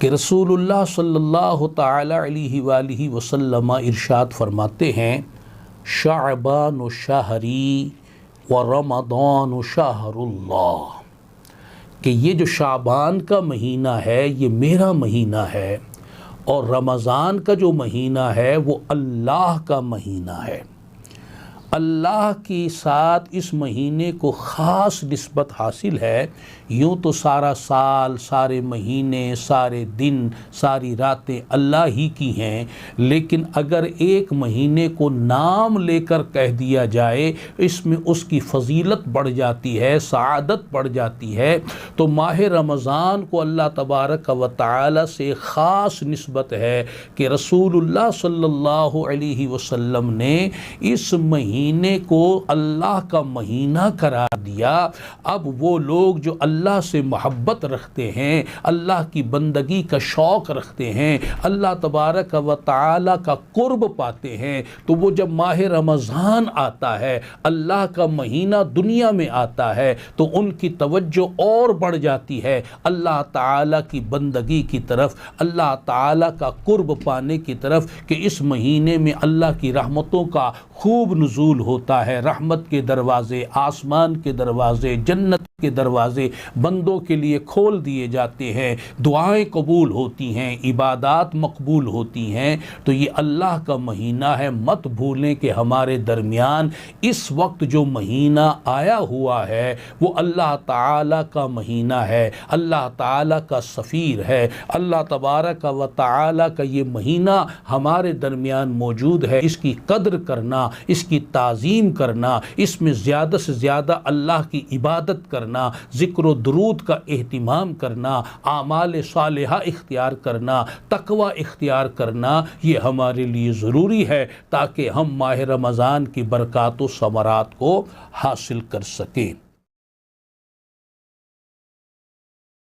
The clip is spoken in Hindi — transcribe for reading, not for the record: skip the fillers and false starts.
कि रसूलुल्लाह सल्लल्लाहु ताला अलैहि वसल्लम इरशाद फरमाते हैं, शाअबान शहरी व रमज़ान शहरुल्लाह, कि ये जो शाबान का महीना है ये मेरा महीना है और रमज़ान का जो महीना है वो अल्लाह का महीना है। अल्लाह के साथ इस महीने को ख़ास निस्बत हासिल है। यूँ तो सारा साल, सारे महीने, सारे दिन, सारी रातें अल्लाह ही की हैं, लेकिन अगर एक महीने को नाम लेकर कह दिया जाए इसमें उसकी फ़जीलत बढ़ जाती है, सआदत बढ़ जाती है। तो माह रमज़ान को अल्लाह तबारक व तआला से ख़ास निस्बत है कि रसूलुल्लाह सल्लल्लाहु अलैहि वसल्लम ने इस महीने को अल्लाह का महीना करार दिया। अब वो लोग जो अल्लाह से मोहब्बत रखते हैं, अल्लाह की बंदगी का शौक़ रखते हैं, अल्लाह तबारक व तआला का कुर्ब पाते हैं, तो वो जब माह रमज़ान आता है, अल्लाह का महीना दुनिया में आता है, तो उनकी तवज्जो और बढ़ जाती है अल्लाह ताला की बंदगी की तरफ, अल्लाह ताला का कुर्ब पाने की तरफ, कि इस महीने में अल्लाह की रहमतों का खूब नुज़ूल होता है। रहमत के दरवाज़े, आसमान के दरवाज़े, जन्नत के दरवाज़े बंदों के लिए खोल दिए जाते हैं, दुआएं कबूल होती हैं, इबादात मकबूल होती हैं। तो ये अल्लाह का महीना है। मत भूलें कि हमारे दरमियान इस वक्त जो महीना आया हुआ है वो अल्लाह ताला का महीना है, अल्लाह ताला का सफ़ीर है। अल्लाह तबारक व तआला का ये महीना हमारे दरमियान मौजूद है। इसकी कद्र करना, इसकी ताज़ीम करना, इसमें ज़्यादा से ज़्यादा अल्लाह की इबादत करना, ज़िक्र व दुरूद का एहतिमाम करना, आमाल सालिहा इख्तियार करना, तकवा इख्तियार करना, ये हमारे लिए ज़रूरी है ताकि हम माह रमज़ान की बरक़ात व समरात को हासिल कर सकें।